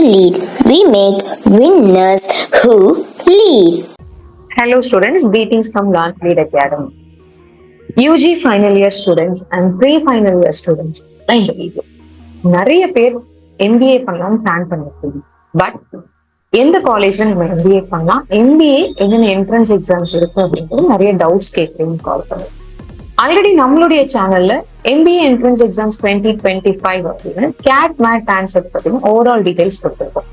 lead. We make winners who lead. Hello students, greetings from Launch Lead Academy. UG final year students and pre-final year students இந்த video நிறைய பேர் MBA பண்ணலாம் plan பண்ணிருக்கீங்க. But எந்த காலேஜ்ல நம்ம MBA பண்ணலாம், MBA என்னென்ன என்ட்ரன்ஸ் எக்ஸாம்ஸ் இருக்கு அப்படின்றது நிறைய டவுட்ஸ் கேட்குறீங்க கால் பண்ணுங்க. ஆல்ரெடி நம்மளுடைய சேனல்ல MBA என்ட்ரன்ஸ் எக்ஸாம்ஸ் 2025 அப்படின்னு கேட் மேட் ஆன்சர் பத்தின ஓவரால் டீடைல்ஸ் கொடுத்துருக்கோம்.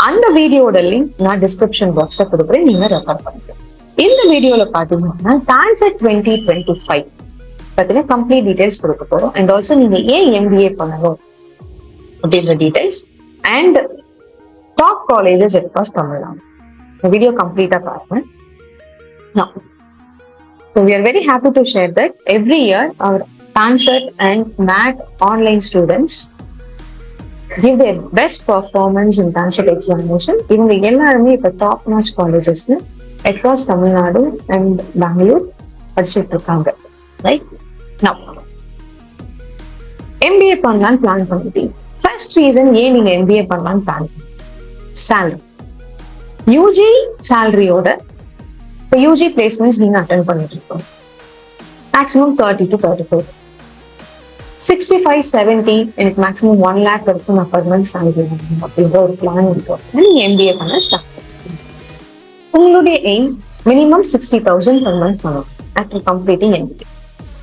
அந்த வீடியோட லிங்க் நான் டிஸ்கிரிப்ஷன் பாக்ஸ்ல கொடுக்குறேன், நீங்க ரெஃபர் பண்ணிக்கலாம். இந்த வீடியோல பாத்தீங்கன்னா டான்செட் 2025 பத்தின கம்ப்ளீட் டீடைல்ஸ் கொடுக்க போறோம். அண்ட் ஆல்சோ நீங்க ஏன் MBA பண்ணணும் அப்படின்ற details and top colleges across Tamil Nadu. இந்த வீடியோ கம்ப்ளீட்டா பாருங்க. So we are very happy to share that every year our TANCET and MAT online students give their best performance in TANCET examination. இவங்க எல்லாருமே இப்ப top notch காலேஜஸ்ல across Tamil Nadu and Bangalore படிச்சுட்டு இருக்காங்க. Right now MBA பண்ணலான்னு plan பண்ணிட்டீங்க. First reason ஏன் நீங்க MBA பண்ணலான்னு பிளான் பண்ணீங்க, salary. UG சேலரியோட இப்போ UG பிளேஸ்மெண்ட்ஸ் நீங்க அட்டென்ட் பண்ணிட்டு இருக்கோம். மேக்ஸிமம் 30 to 34, 65, 70 எனக்கு மேக்ஸிமம் 1 lakh வரைக்கும் நான் per month salary வாங்கணும் அப்படின்ற ஒரு பிளான் இருக்கும். நீங்க MBA பண்ண ஸ்டார்ட் பண்ணுங்க. உங்களுடைய எய்ம் மினிமம் 60,000 per month பண்ணணும் ஆஃப்டர் கம்ப்ளீட்டிங் MBA.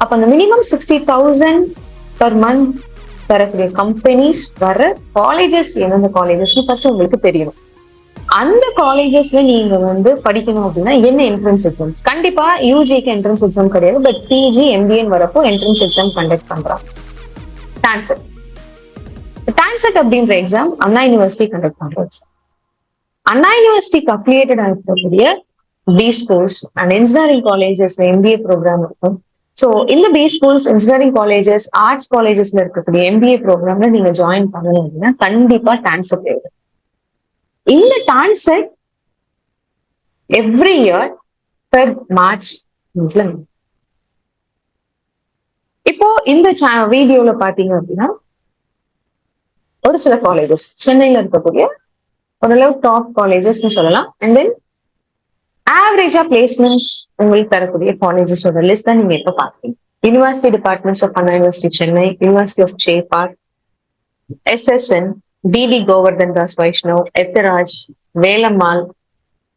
அப்ப அந்த மினிமம் 60,000 per month தரக்கூடிய கம்பெனிஸ் வர காலேஜஸ் எந்தெந்த காலேஜஸ்னு ஃபர்ஸ்ட் உங்களுக்கு தெரியணும். அந்த காலேஜஸ்ல நீங்க படிக்கணும் அப்படின்னா என்ன என்ட்ரன்ஸ் எக்ஸாம்ஸ், கண்டிப்பா யூஜிக்கு என்ட்ரன்ஸ் எக்ஸாம் கிடையாது, பட் PG MBA வரப்போ என்ட்ரன்ஸ் எக்ஸாம் கண்டக்ட் பண்றாங்க. டான்செட் அப்படின்ற எக்ஸாம் அண்ணா யூனிவர்சிட்டி கண்டக்ட் பண்றாங்க. அண்ணா யூனிவர்சிட்டிக்கு அஃபிலியேட்டடா இருக்கக்கூடிய பி ஸ்கூல்ஸ் அண்ட் இன்ஜினியரிங் காலேஜஸ்ல MBA ப்ரோக்ராம் இருக்கும். ஸோ இந்த B schools, engineering colleges, arts காலேஜஸ்ல இருக்கக்கூடிய MBA ப்ரோக்ராம்ல நீங்க ஜாயின் பண்ணணும் அப்படின்னா கண்டிப்பா டான்செட் தேவை. இந்த டான்செட் எவ்ரி இயர் மார்ச். இப்போ இந்த வீடியோல பாத்தீங்க அப்படின்னா ஒரு சில காலேஜஸ் சென்னையில இருக்கக்கூடிய ஓரளவு டாப் காலேஜஸ்ன்னு சொல்லலாம். அண்ட் தென் ஆவரேஜா பிளேஸ்மெண்ட்ஸ் உங்களுக்கு தரக்கூடிய காலேஜஸோட லிஸ்ட் தான் நீங்க இப்ப பாக்குறீங்க. University departments of Anna university Chennai, university of சேப்பார், SSN, DD Govardhan Das Vaishnav, Ethiraj, Velammal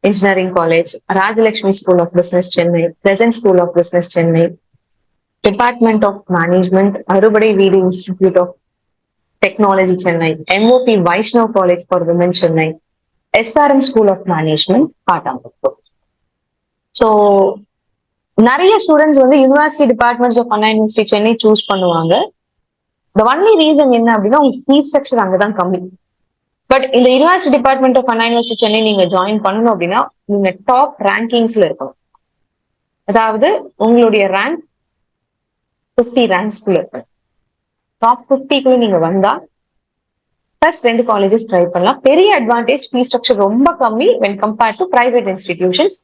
Engineering College, Rajalakshmi School of Business Chennai, Pleasant School of Business Chennai, Department of Management, Arubadai VD Institute of Technology Chennai, MOP Vaishnav College for Women Chennai, SRM School of Management, Patambur. So நிறைய students university departments of Anna university Chennai choose பண்ணுவாங்க. The only reason என்ன அப்படின்னா உங்களுக்கு fees structure அங்கதான் கம்மி. But இந்த university department of Anna university Chennai நீங்க join பண்ணணும் அப்படின்னா நீங்க டாப் ரேங்கிங்ஸ்ல இருக்கணும். அதாவது உங்களுடைய ரேங்க் 50 ரேங்க்ஸ்குள்ள இருக்கணும். டாப் 50க்குள்ள நீங்க வந்தா ஃபர்ஸ்ட் 2 காலேஜஸ் ட்ரை பண்ணலாம். பெரிய அட்வான்டேஜ், ஃபீஸ் ஸ்ட்ரக்சர் ரொம்ப கம்மி when compared to private institutions.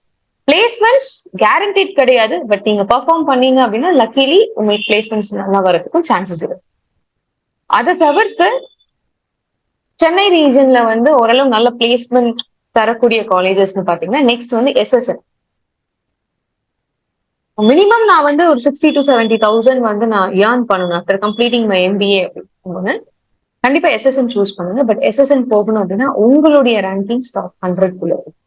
Placements guaranteed கிடையாது, பட் நீங்க பெர்ஃபார்ம் பண்ணீங்க அப்படின்னா லக்கிலி உங்களுக்கு பிளேஸ்மெண்ட்ஸ் நல்லா வரதுக்கும் சான்சஸ் இருக்கு. அதை தவிர்த்து சென்னை ரீஜன்ல ஓரளவு நல்ல பிளேஸ்மெண்ட் தரக்கூடிய காலேஜஸ்னு பாத்தீங்கன்னா நெக்ஸ்ட் SSN. மினிமம் நான் ஒரு 60 to 70,000 நான் ஏர்ன் பண்ணணும் ஆஃப்டர் கம்ப்ளீட்டிங் மை MBA அப்படின்னு கண்டிப்பா SSN சூஸ் பண்ணுங்க. பட் SSN போகணும் அப்படின்னா உங்களுடைய ரேங்கிங் டாப் 100 இருக்கும்.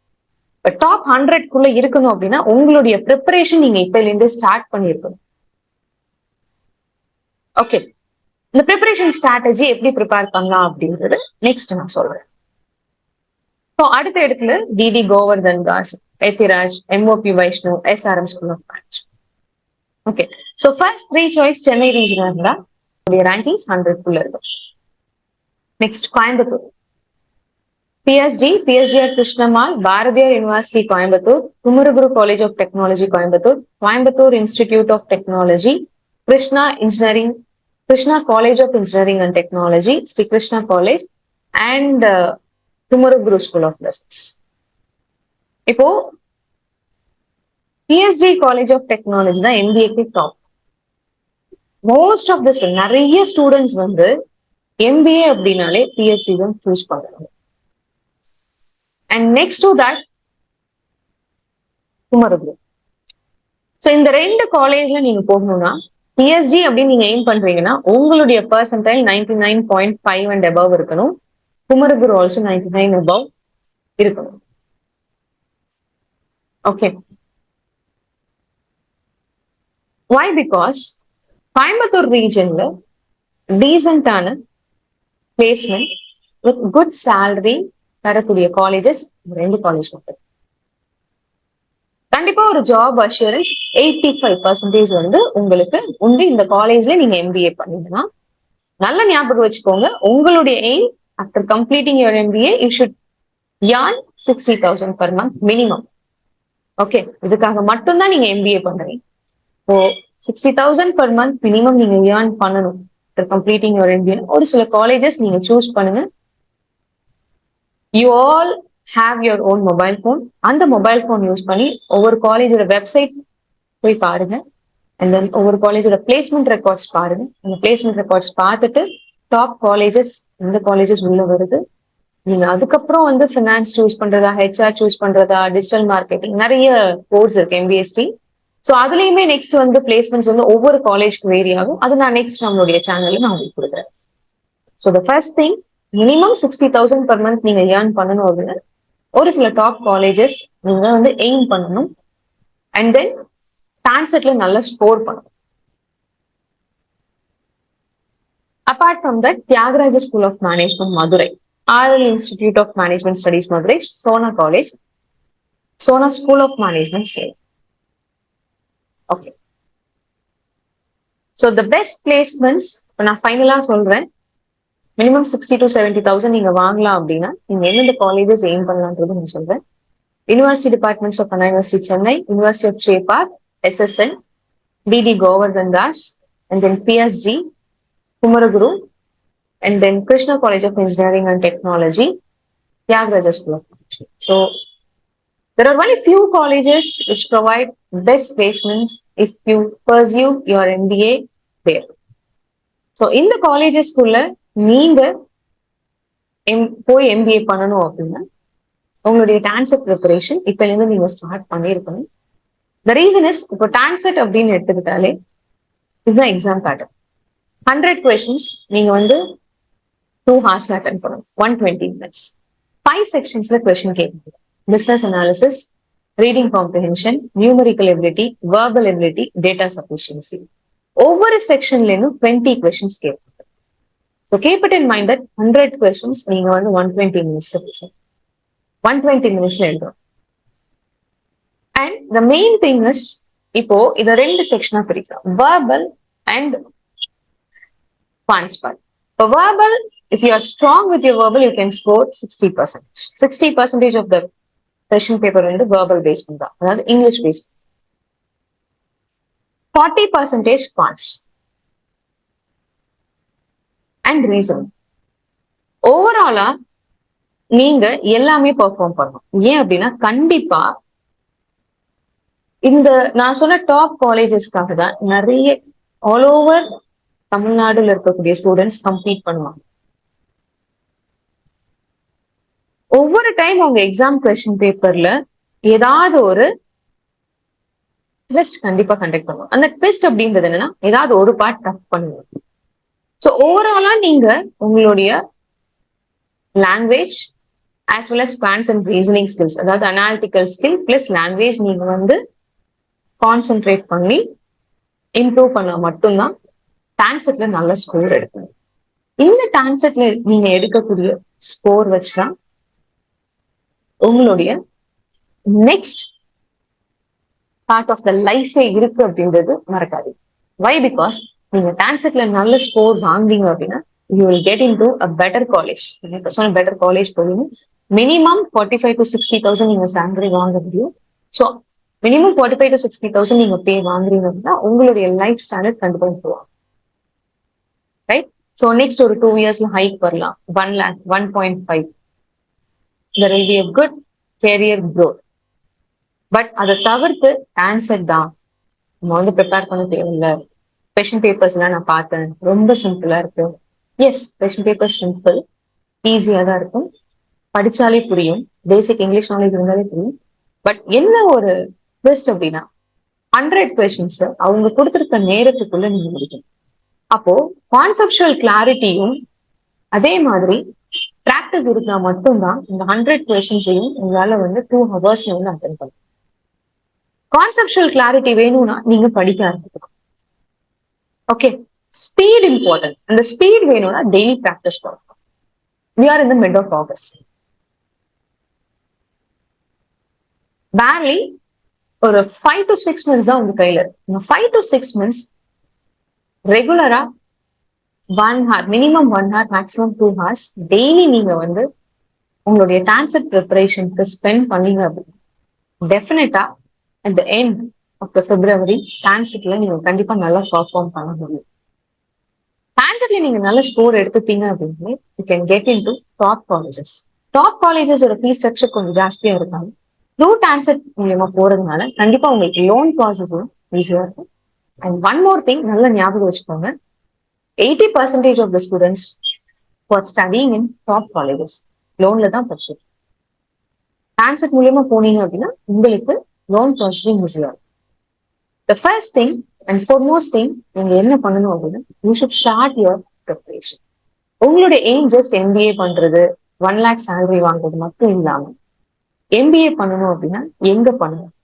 பட் டாப் 100 இருக்கணும் அப்படின்னா உங்களுடைய ப்ரிப்பரேஷன் நீங்க இப்பல இருந்து ஸ்டார்ட் பண்ணிருக்கணும். ஓகே, இந்த ப்ரிப்பரேஷன் ஸ்ட்ராட்டஜி எப்படி ப்ரிப்பேர் பண்ணலாம் அப்படின்றது நெக்ஸ்ட் நான் சொல்றேன். ஸோ அடுத்த இடத்துல DD Govardhan Das, Ethiraj, MOP Vaishnav, SRM School of Management. Okay, so first 3 choice Chennai ரீஜனா இருந்தா ரேங்கிங்ஸ் 100 இருக்கும். Next Coimbatore, PSDR Krishnammal, Bharatiyar University Coimbatore, Kumaraguru College of Technology Coimbatore, Coimbatore Institute of Technology, Krishna College of Engineering and Technology, Sri Krishna College, and Kumaraguru School of Business. இப்போ PSG College of Technology தான் MBA top. Most of the நிறைய students MBA அப்படின்னாலே PSC தான் சூஸ் பண்ணுறாங்க. And next to that Kumaraguru. So இந்த ரெண்டு காலேஜ்ல நீங்க போகணும்னா பிஎஸ்டி அப்படின்னு நீங்க எய்ம் பண்றீங்கன்னா உங்களுடைய பர்சன்டைல் 99.5 அண்ட் above இருக்கணும். குமரகுரு ஆல்சோ 99 above இருக்கணும். Okay, why? பிகாஸ் கோயம்புத்தூர் ரீஜன்ல டீசென்டான பிளேஸ்மெண்ட் வித் குட் சேலரி தரக்கூடிய காலேஜஸ் ரெண்டு காலேஜ் மட்டும். கண்டிப்பா ஒரு ஜாப் அஷூரன்ஸ் 85% வந்து உங்களுக்கு உண்டு இந்த காலேஜ்ல நீங்க எம்பிஏ பண்ணீங்கன்னா. நல்ல ஞாபகம் வச்சுக்கோங்க, உங்களுடைய aim after completing your MBA you should earn 60,000 per month minimum. Okay, இதுக்காக மட்டும்தான் நீங்க எம்பிஏ பண்றீங்க. ஓ 60,000 per month மினிமம் நீங்க earn பண்ணணும் ஆஃப்டர் கம்ப்ளீட்டிங் யுவர் எம்பிஏ. ஒரு சில காலேஜஸ் நீங்க சூஸ் பண்ணுங்க. You all have your own mobile phone. அந்த மொபைல் போன் யூஸ் பண்ணி ஒவ்வொரு காலேஜோட வெப்சைட் போய் பாருங்க. அண்ட் தென் ஒவ்வொரு காலேஜோட பிளேஸ்மெண்ட் ரெக்கார்ட்ஸ் பாருங்க. அந்த பிளேஸ்மெண்ட் ரெக்கார்ட்ஸ் பார்த்துட்டு டாப் காலேஜஸ் எந்த காலேஜஸ் உள்ள வருது, நீங்க அதுக்கப்புறம் வந்து ஃபினான்ஸ் சூஸ் பண்றதா, ஹெச்ஆர் சூஸ் பண்றதா, டிஜிட்டல் மார்க்கெட்டிங் நிறைய கோர்ஸ் இருக்கு எம்பிஎஸ்டி. ஸோ அதுலயுமே நெக்ஸ்ட் வந்து பிளேஸ்மெண்ட்ஸ் வந்து ஒவ்வொரு காலேஜ்க்கு வேரி ஆகும். அது நான் நெக்ஸ்ட் நம்மளுடைய சேனல்ல நான் உங்களுக்கு கொடுக்குறேன். So the first thing, minimum 60,000 per month நீங்க ஏர்ன் பண்ணணும் அப்படின்னு ஒரு சில டாப் காலேஜஸ் நீங்க வந்து எய்ம் பண்ணணும். அண்ட் தென் டான்செட்ல நல்லா ஸ்கோர் பண்ணணும். Apart from that, Thiagaraja school of management Madurai, RL institute of management studies Madurai, Sona college, Sona school of management Salem. Okay, so the best placements நான் ஃபைனலா சொல்றேன். மினிமம் 60 to 70,000 நீங்க வாங்கலாம் அப்படின்னா நீங்க எந்தெந்த காலேஜஸ் எய்ம் பண்ணலான்றது நான் சொல்றேன். University departments of Anna university Chennai, university of Chepauk, SSN, DD Govardhan Das, and then PSG, Kumaraguru, and then Krishna college of engineering and technology, Thiagaraja school of management. So there are only few colleges which provide best placements if you pursue your MBA there. So இந்த காலேஜஸ்க்குள்ள நீங்க போய் MBA பண்ணணும் அப்படின்னா உங்களுடைய TANCET preparation இப்ப இருந்து நீங்க start பண்ணிருக்கணும். த ரீசன் இஸ், இப்போ டான்செட் அப்படின்னு எடுத்துக்கிட்டாலே இதுதான் எக்ஸாம் பேட்டர்ன். 100 questions நீங்க வந்து 2 hours அட்டன் பண்ணணும், 120 minutes. 5 sectionsல கொஸ்டின் கேட்குது. Business analysis, reading comprehension, numerical ability, verbal ability, data sufficiency. ஒவ்வொரு செக்ஷன்ல இருந்தும் 20 questions கேட்கும். So keep it in mind that 100 questions நீங்க வந்து 120 minutes 120 minutes எழுதும். And the main thing is, இப்போ இத ரெண்டு செக்ஷனா பிரிக்கலாம், verbal and advanced part. For verbal, if you are strong with your verbal, you can score 60%. 60% of the question paper வந்து verbal based தான், அதாவது English based. 40% quants and reason. ஓவராலா நீங்க எல்லாமே பெர்ஃபார்ம் பண்ணணும். ஏன் அப்படின்னா கண்டிப்பா இந்த நான் சொன்ன டாப் காலேஜஸ்க்காக தான் நிறைய ஆல் ஓவர் தமிழ்நாடுல இருக்கக்கூடிய ஸ்டூடெண்ட்ஸ் கம்ப்ளீட் பண்ணுவாங்க. ஒவ்வொரு டைம் அவங்க எக்ஸாம் கொஸ்டின் பேப்பர்ல ஏதாவது ஒரு ட்விஸ்ட் கண்டிப்பா கண்டக்ட் பண்ணுவோம். அந்த ட்விஸ்ட் அப்படின்றது என்னன்னா ஏதாவது ஒரு பார்ட் டஃப் பண்ணுவோம். ஸோ ஓவராலா நீங்க உங்களுடைய language as well as quants and reasoning skills, அதாவது அனாலிட்டிக்கல் ஸ்கில் பிளஸ் லாங்குவேஜ் நீங்க வந்து கான்சென்ட்ரேட் பண்ணி இம்ப்ரூவ் பண்ணா மட்டும்தான் டான்செட்ல நல்ல ஸ்கோர் எடுக்கணும். இந்த டான்செட்ல நீங்க எடுக்கக்கூடிய ஸ்கோர் வச்சுதான் உங்களுடைய நெக்ஸ்ட் பார்ட் ஆஃப் த லைஃபே இருக்கு அப்படின்றது மறக்காது. வை? பிகாஸ் நீங்க டான்செட்ல நல்ல ஸ்கோர் வாங்குறீங்க அப்படின்னா you will get in to a better college. Better college போவீங்க. மினிமம் 45 to 60,000 நீங்க சேலரி வாங்க முடியும். ஸோ மினிமம் 45 to 60,000 நீங்க பே வாங்குறீங்க அப்படின்னா உங்களுடைய லைஃப் ஸ்டாண்டர்ட் கண்டிப்பா இம்ப்ரூவ் ஆகும். ரைட்? ஸோ நெக்ஸ்ட் ஒரு 2 yearsல ஹைக் வரலாம், 1 lakh, 1.5. there will be a good career growth. But அதை தவிர்த்து ஆன்சர் தான் நம்ம வந்து ப்ரிப்பேர் பண்ண தேவையில்லை. கொஸ்டின் பேப்பர்ஸ் எல்லாம் நான் பார்த்தேன், ரொம்ப சிம்பிளா இருக்கு. எஸ், கொஸ்டின் பேப்பர் சிம்பிள், ஈஸியா தான் இருக்கும், படிச்சாலே புரியும். பேசிக் இங்கிலீஷ் நாலேஜ் இருந்தாலே தெரியும். பட் என்ன ஒரு ட்விஸ்ட் அப்படின்னா 100 கொஸ்டின்ஸ் அவங்க கொடுத்திருக்க நேரத்துக்குள்ள நீங்க முடிக்கணும். அப்போ கான்செப்சுவல் கிளாரிட்டியும் அதே மாதிரி பிராக்டிஸ் இருந்தா மட்டும்தான் இந்த 100 கொஸ்டின்ஸையும் உங்களால வந்து 2 hours வந்து அட்டென்ட் பண்ணணும். கான்செப்சுவல் கிளாரிட்டி வேணும்னா நீங்க படிக்க ஆரம்பிக்கணும். Okay, speed important. அந்த ஸ்பீட் வேணும்னா டெய்லி பிராக்டிஸ் பண்ணணும். We are in the mid of August. barely ஒரு 5 to 6 months தான் உங்க கையில இருக்கு. 5 to 6 months ரெகுலரா 1 hour, minimum 1 hour, maximum 2 hours daily நீங்க வந்து உங்களுடைய டான்செட் ப்ரிப்பரேஷனுக்கு ஸ்பெண்ட் பண்ணீங்க அப்படின்னு definitely at the end of the February டான்செட்ல நீங்க கண்டிப்பா நல்லா பர்ஃபார்ம் பண்ண முடியும். டான்செட்ல நீங்க நல்ல ஸ்கோர் எடுத்துட்டீங்க அப்படின்னு you can get in to top colleges. Top காலேஜஸோட ஃபீஸ் ஸ்ட்ரக்சர் கொஞ்சம் ஜாஸ்தியா இருக்காங்க. த்ரூ டான்செட் மூலியமா போறதுனால கண்டிப்பா உங்களுக்கு லோன் ப்ராசஸும் ஈஸியா இருக்கும். அண்ட் ஒன் மோர் திங் நல்லா ஞாபகம் வச்சுக்கோங்க, 80% of the students for studying in top colleges லோன்ல தான் படிச்சிருக்கு. டான்செட் மூலியமா போனீங்க அப்படின்னா உங்களுக்கு லோன் ப்ராசஸிங் ஈஸியா இருக்கும். The first thing and foremost thing நீங்க என்ன பண்ணணும் அப்படின்னா you should start your preparation. உங்களுடைய எய்ம் ஜஸ்ட் MBA பண்றது, 1 lakh salary வாங்குறது மட்டும் இல்லாம MBA பண்ணணும் அப்படின்னா எங்க பண்ணணும்,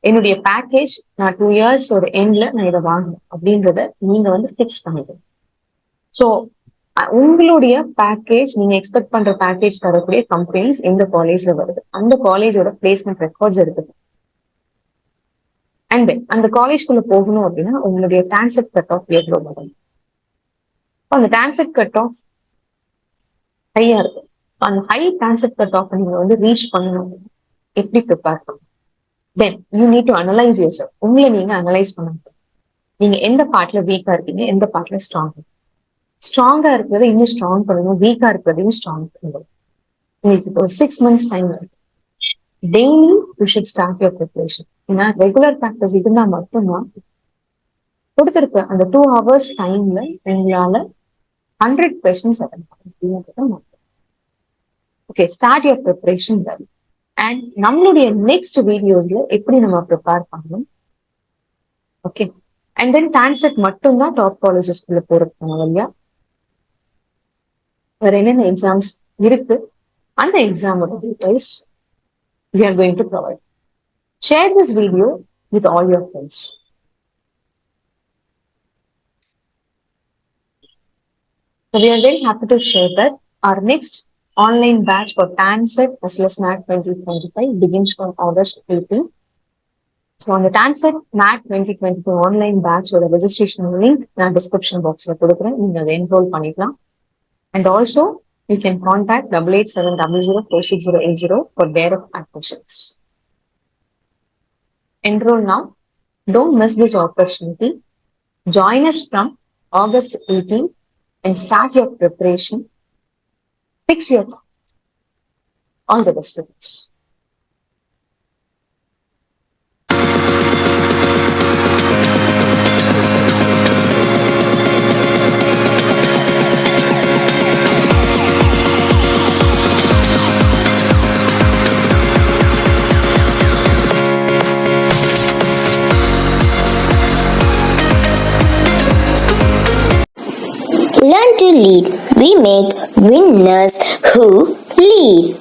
என்னுடைய பேக்கேஜ் நான் 2 years ஒரு எண்ட்ல நான் இதை வாங்கணும் அப்படின்றத நீங்க வந்து ஃபிக்ஸ் பண்ணிக்கணும். ஸோ உங்களுடைய பேக்கேஜ், நீங்க எக்ஸ்பெக்ட் பண்ற பேக்கேஜ் தரக்கூடிய கம்பெனிஸ் எந்த காலேஜ்ல வருது, அந்த காலேஜோட பிளேஸ்மெண்ட் ரெக்கார்ட்ஸ் இருக்குது. அண்ட் அந்த காலேஜ்குள்ள போகணும் அப்படின்னா உங்களுடைய டான்செட் கட் ஆஃப் எவ்வளோ வரும். அந்த டான்செட் கட் ஆஃப் ஹையா இருக்கு. அந்த ஹை டான்செட் கட் ஆஃப் நீங்க வந்து ரீச் பண்ணணும். எப்படி ப்ரிப்பேர் பண்ணணும்? Then you need to analyse your self. உங்களை நீங்க அனலைஸ் பண்ணணும். நீங்க எந்த பார்ட்ல வீக்கா இருக்கீங்க, எந்த பார்ட்ல ஸ்ட்ராங்கா இருக்கிறத இன்னும் ஸ்ட்ராங் பண்ணணும், வீக்கா இருக்கிறதையும் ஸ்ட்ராங் பண்ணணும். உங்களுக்கு இப்போ 6 months டைம் இருக்கு. Daily you should start your preparation. ஏன்னா ரெகுலர் ப்ராக்டிஸ் இருந்தா மட்டும்தான் கொடுத்திருக்க அந்த 2 hours டைம்ல உங்களால 100 questions அட்டெண்ட் பண்ண முடியும். Okay, start your preparation well. And நம்மளுடைய நெக்ஸ்ட் வீடியோஸ்ல எப்படி நம்ம ப்ரிப்பேர் பண்ணணும். ஓகே, அண்ட் தென் டான்செட் மட்டும்தான் டாப் காலேஜஸ்குள்ள போறதுக்கான வழியா வேற என்னென்ன எக்ஸாம்ஸ் இருக்கு, அந்த எக்ஸாமோட details we are going to provide. Share this video with all your friends. So we are very happy to share that our next online batch for TANCET as well as NAT 2025 begins from August 18. So on the TANCET NAT 2025 online batch or registration link in the description box la கொடுக்கிறேன். நீங்க அதை enroll பண்ணிக்கலாம். And also you can contact 8870046080 for direct admissions. Enroll now. Don't miss this opportunity. Join us from August 18 and start your preparation. Fix your time. All the best students. Learn to lead. We make winners who lead.